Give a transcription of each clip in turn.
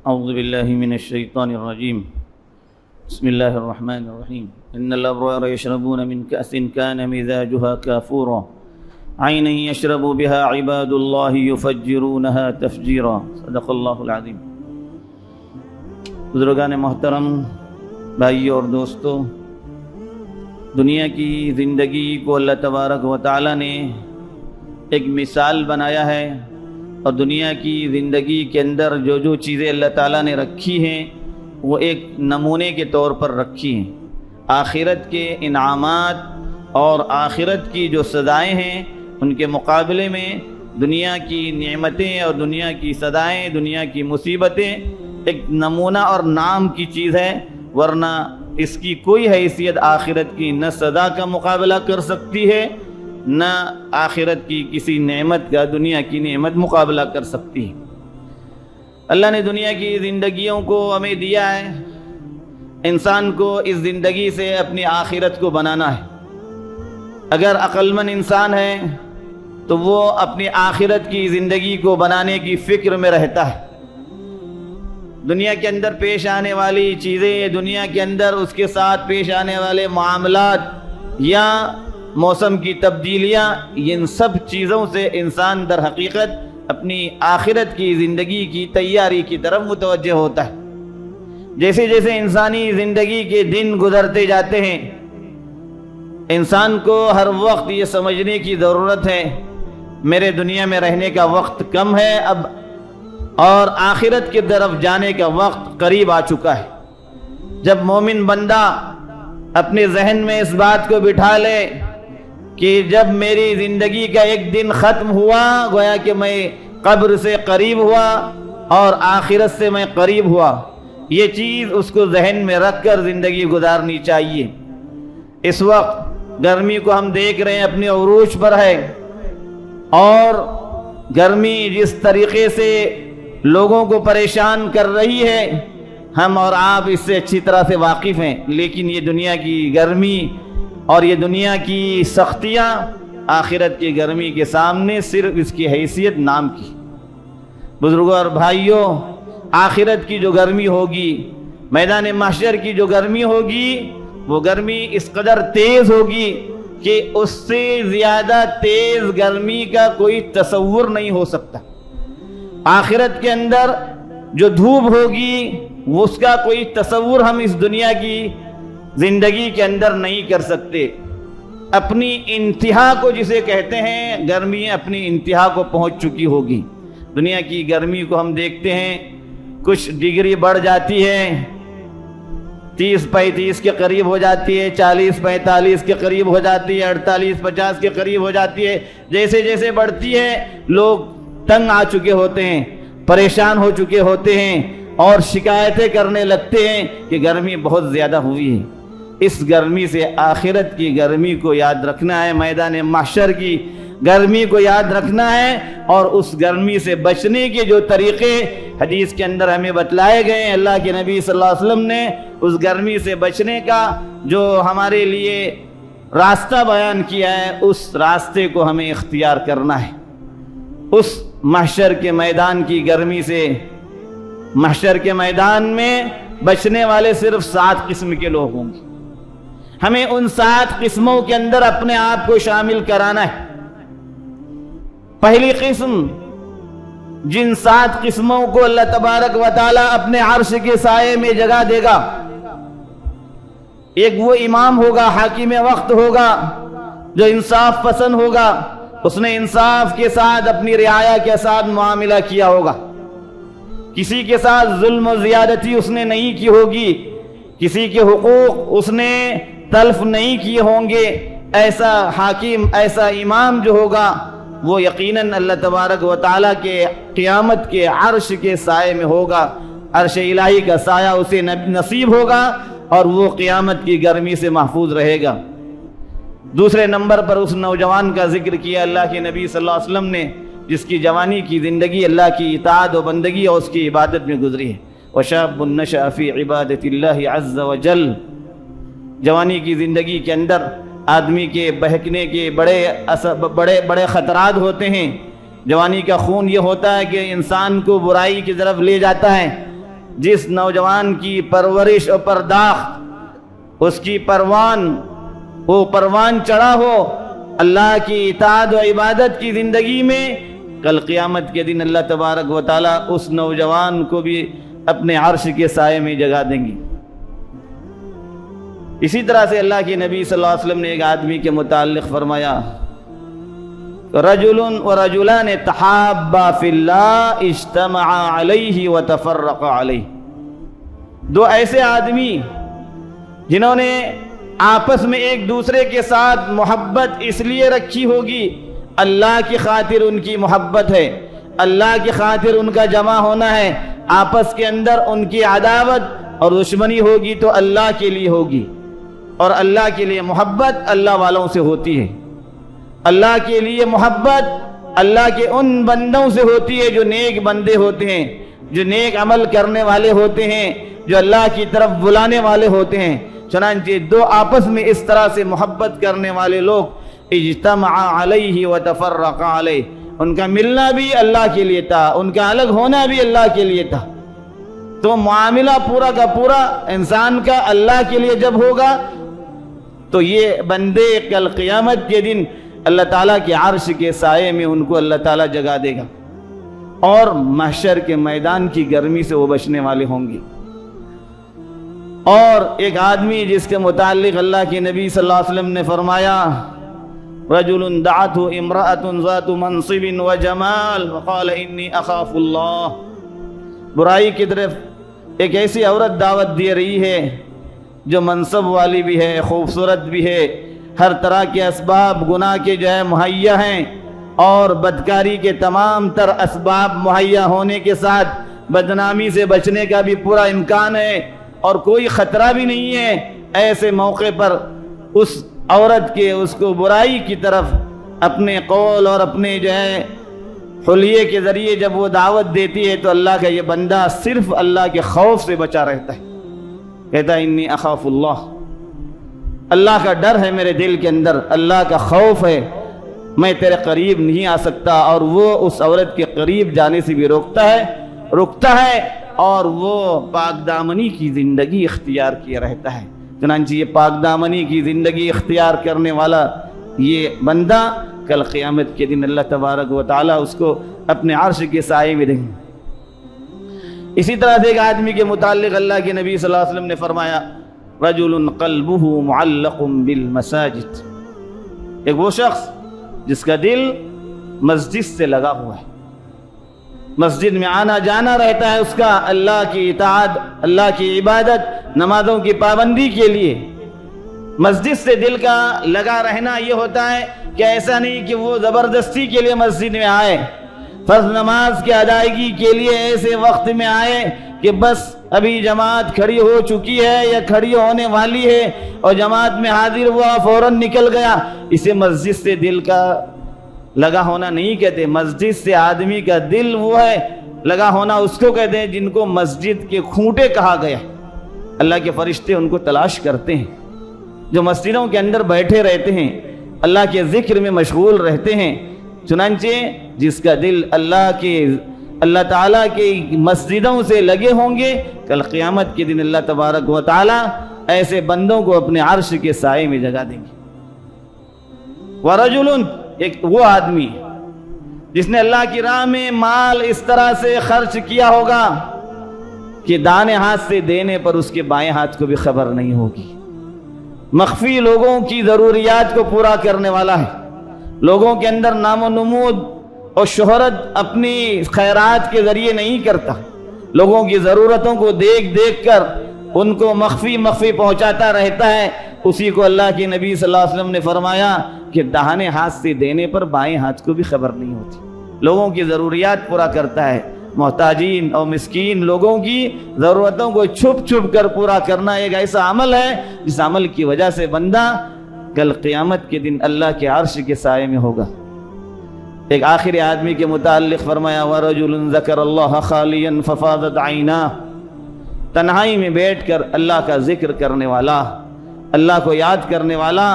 اعوذ باللہ من الشیطان الرجیم بسم اللہ الرحمن الرحیم ان الابرار یشربون من کأس کان مزاجها کافورا عینا یشرب بها عباد اللہ یفجرونها تفجیرا صدق اللہ العظیم۔ بزرگان محترم، بھائیو اور دوستو، دنیا کی زندگی کو اللہ تبارک و تعالی نے ایک مثال بنایا ہے، اور دنیا کی زندگی کے اندر جو چیزیں اللہ تعالیٰ نے رکھی ہیں وہ ایک نمونے کے طور پر رکھی ہیں۔ آخرت کے انعامات اور آخرت کی جو سزائیں ہیں ان کے مقابلے میں دنیا کی نعمتیں اور دنیا کی سزائیں، دنیا کی مصیبتیں ایک نمونہ اور نام کی چیز ہے، ورنہ اس کی کوئی حیثیت آخرت کی نہ سزا کا مقابلہ کر سکتی ہے، نہ آخرت کی کسی نعمت کا دنیا کی نعمت مقابلہ کر سکتی ہے۔ اللہ نے دنیا کی زندگیوں کو ہمیں دیا ہے، انسان کو اس زندگی سے اپنی آخرت کو بنانا ہے۔ اگر عقل مند انسان ہے تو وہ اپنی آخرت کی زندگی کو بنانے کی فکر میں رہتا ہے۔ دنیا کے اندر پیش آنے والی چیزیں، دنیا کے اندر اس کے ساتھ پیش آنے والے معاملات یا موسم کی تبدیلیاں، ان سب چیزوں سے انسان در حقیقت اپنی آخرت کی زندگی کی تیاری کی طرف متوجہ ہوتا ہے۔ جیسے جیسے انسانی زندگی کے دن گزرتے جاتے ہیں، انسان کو ہر وقت یہ سمجھنے کی ضرورت ہے میرے دنیا میں رہنے کا وقت کم ہے اب، اور آخرت کی طرف جانے کا وقت قریب آ چکا ہے۔ جب مومن بندہ اپنے ذہن میں اس بات کو بٹھا لے کہ جب میری زندگی کا ایک دن ختم ہوا، گویا کہ میں قبر سے قریب ہوا اور آخرت سے میں قریب ہوا، یہ چیز اس کو ذہن میں رکھ کر زندگی گزارنی چاہیے۔ اس وقت گرمی کو ہم دیکھ رہے ہیں اپنے عروج پر ہے، اور گرمی جس طریقے سے لوگوں کو پریشان کر رہی ہے ہم اور آپ اس سے اچھی طرح سے واقف ہیں، لیکن یہ دنیا کی گرمی اور یہ دنیا کی سختیاں آخرت کی گرمی کے سامنے صرف اس کی حیثیت نام کی۔ بزرگوں اور بھائیوں، آخرت کی جو گرمی ہوگی، میدان محشر کی جو گرمی ہوگی، وہ گرمی اس قدر تیز ہوگی کہ اس سے زیادہ تیز گرمی کا کوئی تصور نہیں ہو سکتا۔ آخرت کے اندر جو دھوپ ہوگی اس کا کوئی تصور ہم اس دنیا کی زندگی کے اندر نہیں کر سکتے۔ اپنی انتہا کو جسے کہتے ہیں، گرمی اپنی انتہا کو پہنچ چکی ہوگی۔ دنیا کی گرمی کو ہم دیکھتے ہیں، کچھ ڈگری بڑھ جاتی ہے، 30-35 کے قریب ہو جاتی ہے، 40-45 کے قریب ہو جاتی ہے، 48-50 کے قریب ہو جاتی ہے۔ جیسے جیسے بڑھتی ہے لوگ تنگ آ چکے ہوتے ہیں، پریشان ہو چکے ہوتے ہیں، اور شکایتیں کرنے لگتے ہیں کہ گرمی بہت زیادہ ہوئی ہے۔ اس گرمی سے آخرت کی گرمی کو یاد رکھنا ہے، میدان محشر کی گرمی کو یاد رکھنا ہے، اور اس گرمی سے بچنے کے جو طریقے حدیث کے اندر ہمیں بتلائے گئے ہیں، اللہ کے نبی صلی اللہ علیہ وسلم نے اس گرمی سے بچنے کا جو ہمارے لیے راستہ بیان کیا ہے، اس راستے کو ہمیں اختیار کرنا ہے۔ اس محشر کے میدان کی گرمی سے، محشر کے میدان میں بچنے والے صرف 7 قسم کے لوگ ہوں گے۔ ہمیں ان 7 قسموں کے اندر اپنے آپ کو شامل کرانا ہے۔ پہلی قسم، جن 7 قسموں کو اللہ تبارک و تعالی اپنے عرش کے سائے میں جگہ دے گا، ایک وہ امام ہوگا، حاکم وقت ہوگا، جو انصاف پسند ہوگا، اس نے انصاف کے ساتھ اپنی رعایا کے ساتھ معاملہ کیا ہوگا، کسی کے ساتھ ظلم و زیادتی اس نے نہیں کی ہوگی، کسی کے حقوق اس نے تلف نہیں کیے ہوں گے۔ ایسا حاکم، ایسا امام جو ہوگا، وہ یقیناً اللہ تبارک و تعالیٰ کے قیامت کے عرش کے سائے میں ہوگا، عرش الہی کا سایہ اسے نصیب ہوگا، اور وہ قیامت کی گرمی سے محفوظ رہے گا۔ دوسرے نمبر پر اس نوجوان کا ذکر کیا اللہ کے نبی صلی اللہ علیہ وسلم نے، جس کی جوانی کی زندگی اللہ کی اطاعت و بندگی اور اس کی عبادت میں گزری ہے۔ وَشَابٌ نَشَأَ فِي عِبَادَةِ اللَّهِ عَزَّ وَجَلَّ، جوانی کی زندگی کے اندر آدمی کے بہکنے کے بڑے خطرات ہوتے ہیں۔ جوانی کا خون یہ ہوتا ہے کہ انسان کو برائی کی طرف لے جاتا ہے، جس نوجوان کی پرورش اور پرداخت اس کی پروان چڑھا ہو اللہ کی اطاعت و عبادت کی زندگی میں، کل قیامت کے دن اللہ تبارک و تعالیٰ اس نوجوان کو بھی اپنے عرش کے سائے میں جگا دیں گے۔ اسی طرح سے اللہ کے نبی صلی اللہ علیہ وسلم نے ایک آدمی کے متعلق فرمایا، رجل و رجلان تحابا فی اللہ اجتمعا علیہ وتفرقا علیہ، دو ایسے آدمی جنہوں نے آپس میں ایک دوسرے کے ساتھ محبت اس لیے رکھی ہوگی، اللہ کی خاطر ان کی محبت ہے، اللہ کی خاطر ان کا جمع ہونا ہے، آپس کے اندر ان کی عداوت اور دشمنی ہوگی تو اللہ کے لیے ہوگی، اور اللہ کے لیے محبت اللہ والوں سے ہوتی ہے، اللہ کے لیے محبت اللہ کے ان بندوں سے ہوتی ہے جو نیک بندے ہوتے ہیں، جو نیک عمل کرنے والے ہوتے ہیں، جو اللہ کی طرف بلانے والے ہوتے ہیں۔ چنانچہ دو آپس میں اس طرح سے محبت کرنے والے لوگ اجتمع علیہ وتفرق علیہ، ان کا ملنا بھی اللہ کے لیے تھا، ان کا الگ ہونا بھی اللہ کے لیے تھا۔ تو معاملہ پورا کا پورا انسان کا اللہ کے لیے جب ہوگا تو یہ بندے کل قیامت کے دن اللہ تعالیٰ کے عرش کے سائے میں ان کو اللہ تعالیٰ جگا دے گا، اور محشر کے میدان کی گرمی سے وہ بچنے والے ہوں گے۔ اور ایک آدمی جس کے متعلق اللہ کے نبی صلی اللہ علیہ وسلم نے فرمایا، رجل دعته امرأة ذات منصب وجمال وقال انی اخاف اللہ، برائی کی طرف ایک ایسی عورت دعوت دے رہی ہے جو منصب والی بھی ہے، خوبصورت بھی ہے، ہر طرح کے اسباب گناہ کے جو ہے مہیا ہیں، اور بدکاری کے تمام تر اسباب مہیا ہونے کے ساتھ بدنامی سے بچنے کا بھی پورا امکان ہے اور کوئی خطرہ بھی نہیں ہے۔ ایسے موقع پر اس عورت کے اس کو برائی کی طرف اپنے قول اور اپنے جو ہے حلیے کے ذریعے جب وہ دعوت دیتی ہے تو اللہ کا یہ بندہ صرف اللہ کے خوف سے بچا رہتا ہے، کہتا ہے انی اخاف اللہ، اللہ کا ڈر ہے میرے دل کے اندر، اللہ کا خوف ہے، میں تیرے قریب نہیں آ سکتا، اور وہ اس عورت کے قریب جانے سے بھی رکتا ہے اور وہ پاک دامنی کی زندگی اختیار کیے رہتا ہے۔ چنانچہ یہ پاک دامنی کی زندگی اختیار کرنے والا یہ بندہ کل قیامت کے دن اللہ تبارک و تعالیٰ اس کو اپنے عرش کے سائے میں دیں گے۔ اسی طرح سے ایک آدمی کے متعلق اللہ کے نبی صلی اللہ علیہ وسلم نے فرمایا، رجل قلبہ معلق بالمساجد، ایک وہ شخص جس کا دل مسجد سے لگا ہوا ہے، مسجد میں آنا جانا رہتا ہے اس کا، اللہ کی اطاعت، اللہ کی عبادت، نمازوں کی پابندی کے لیے۔ مسجد سے دل کا لگا رہنا یہ ہوتا ہے کہ ایسا نہیں کہ وہ زبردستی کے لیے مسجد میں آئے، فرض نماز کی ادائیگی کے لیے ایسے وقت میں آئے کہ بس ابھی جماعت کھڑی ہو چکی ہے یا کھڑی ہونے والی ہے اور جماعت میں حاضر ہوا فوراً نکل گیا، اسے مسجد سے دل کا لگا ہونا نہیں کہتے۔ مسجد سے آدمی کا دل وہ ہے لگا ہونا، اس کو کہتے ہیں جن کو مسجد کے کھوٹے کہا گیا۔ اللہ کے فرشتے ان کو تلاش کرتے ہیں، جو مسجدوں کے اندر بیٹھے رہتے ہیں، اللہ کے ذکر میں مشغول رہتے ہیں۔ چنانچہ جس کا دل اللہ تعالیٰ کے مسجدوں سے لگے ہوں گے، کل قیامت کے دن اللہ تبارک و تعالیٰ ایسے بندوں کو اپنے عرش کے سائے میں جگا دیں گے۔ ورجل، ایک وہ آدمی جس نے اللہ کی راہ میں مال اس طرح سے خرچ کیا ہوگا کہ دائیں ہاتھ سے دینے پر اس کے بائیں ہاتھ کو بھی خبر نہیں ہوگی، مخفی لوگوں کی ضروریات کو پورا کرنے والا ہے، لوگوں کے اندر نام و نمود اور شہرت اپنی خیرات کے ذریعے نہیں کرتا، لوگوں کی ضرورتوں کو دیکھ دیکھ کر ان کو مخفی پہنچاتا رہتا ہے۔ اسی کو اللہ کے نبی صلی اللہ علیہ وسلم نے فرمایا کہ داہنے ہاتھ سے دینے پر بائیں ہاتھ کو بھی خبر نہیں ہوتی، لوگوں کی ضروریات پورا کرتا ہے، محتاجین اور مسکین لوگوں کی ضرورتوں کو چھپ چھپ کر پورا کرنا ایک ایسا عمل ہے جس عمل کی وجہ سے بندہ کل قیامت کے دن اللہ کے عرش کے سائے میں ہوگا۔ ایک آخری آدمی کے متعلق فرمایا، وَرَجُلٌ ذَكَرَ اللَّهَ خَالِيًا فَفَاضَتْ عَيْنَاهُ، تنہائی میں بیٹھ کر اللہ کا ذکر کرنے والا، اللہ کو یاد کرنے والا،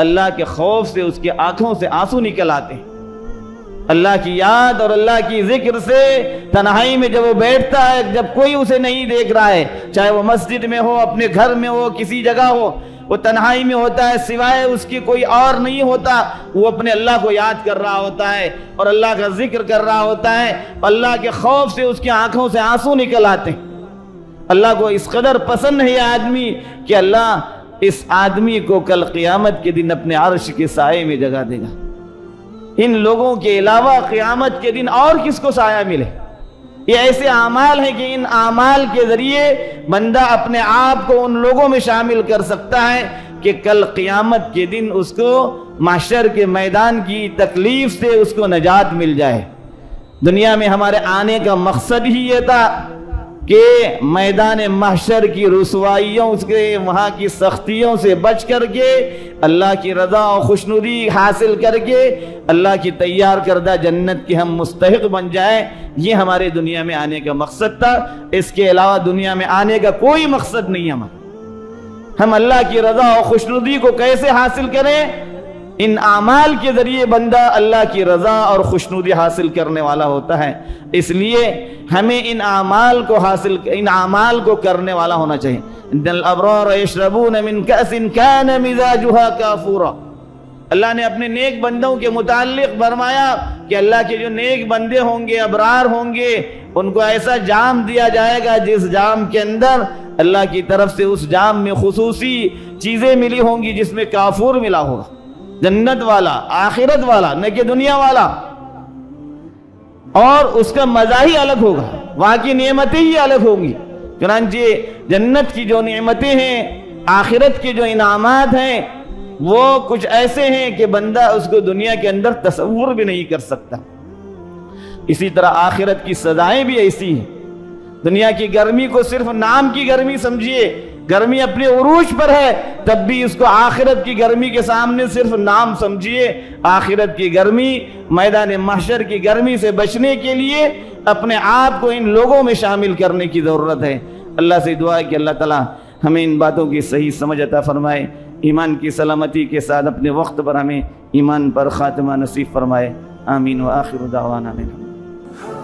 اللہ کے خوف سے اس کے آنکھوں سے آنسو نکل آتے ہیں۔ اللہ کی یاد اور اللہ کی ذکر سے تنہائی میں جب وہ بیٹھتا ہے، جب کوئی اسے نہیں دیکھ رہا ہے، چاہے وہ مسجد میں ہو، اپنے گھر میں ہو، کسی جگہ ہو، وہ تنہائی میں ہوتا ہے، سوائے اس کی کوئی اور نہیں ہوتا، وہ اپنے اللہ کو یاد کر رہا ہوتا ہے اور اللہ کا ذکر کر رہا ہوتا ہے۔ اللہ کے خوف سے اس کی آنکھوں سے آنسو نکل آتے ہیں۔ اللہ کو اس قدر پسند ہے یہ آدمی کہ اللہ اس آدمی کو کل قیامت کے دن اپنے عرش کے سائے میں جگہ دے گا۔ ان لوگوں کے علاوہ قیامت کے دن اور کس کو سایہ ملے؟ یہ ایسے اعمال ہیں کہ ان اعمال کے ذریعے بندہ اپنے آپ کو ان لوگوں میں شامل کر سکتا ہے کہ کل قیامت کے دن اس کو محشر کے میدان کی تکلیف سے اس کو نجات مل جائے۔ دنیا میں ہمارے آنے کا مقصد ہی یہ تھا کہ میدان محشر کی رسوائیوں، اس کے وہاں کی سختیوں سے بچ کر کے اللہ کی رضا اور خوشنودی حاصل کر کے اللہ کی تیار کردہ جنت کے ہم مستحق بن جائیں۔ یہ ہمارے دنیا میں آنے کا مقصد تھا۔ اس کے علاوہ دنیا میں آنے کا کوئی مقصد نہیں ہمارا۔ ہم اللہ کی رضا اور خوشنودی کو کیسے حاصل کریں؟ ان اعمال کے ذریعے بندہ اللہ کی رضا اور خوشنودی حاصل کرنے والا ہوتا ہے۔ اس لیے ہمیں ان اعمال کو کرنے والا ہونا چاہیے۔ ان الابرار یشربون من کأس کان مزاجها کافورا۔ اللہ نے اپنے نیک بندوں کے متعلق فرمایا کہ اللہ کے جو نیک بندے ہوں گے، ابرار ہوں گے، ان کو ایسا جام دیا جائے گا جس جام کے اندر اللہ کی طرف سے اس جام میں خصوصی چیزیں ملی ہوں گی جس میں کافور ملا ہوگا۔ جنت والا، آخرت والا، نہ کہ دنیا والا، اور اس کا مزہ ہی الگ ہوگا، وہاں کی نعمتیں ہی الگ ہوں گی۔ چنانچہ جنت کی جو نعمتیں ہیں، آخرت کے جو انعامات ہیں، وہ کچھ ایسے ہیں کہ بندہ اس کو دنیا کے اندر تصور بھی نہیں کر سکتا۔ اسی طرح آخرت کی سزائیں بھی ایسی ہیں۔ دنیا کی گرمی کو صرف نام کی گرمی سمجھیے، گرمی اپنے عروج پر ہے، تب بھی اس کو آخرت کی گرمی کے سامنے صرف نام سمجھیے۔ آخرت کی گرمی، میدان محشر کی گرمی سے بچنے کے لیے اپنے آپ کو ان لوگوں میں شامل کرنے کی ضرورت ہے۔ اللہ سے دعا ہے کہ اللہ تعالی ہمیں ان باتوں کی صحیح سمجھ عطا فرمائے، ایمان کی سلامتی کے ساتھ اپنے وقت پر ہمیں ایمان پر خاتمہ نصیب فرمائے۔ آمین وآخر دعوانا الحمدللہ۔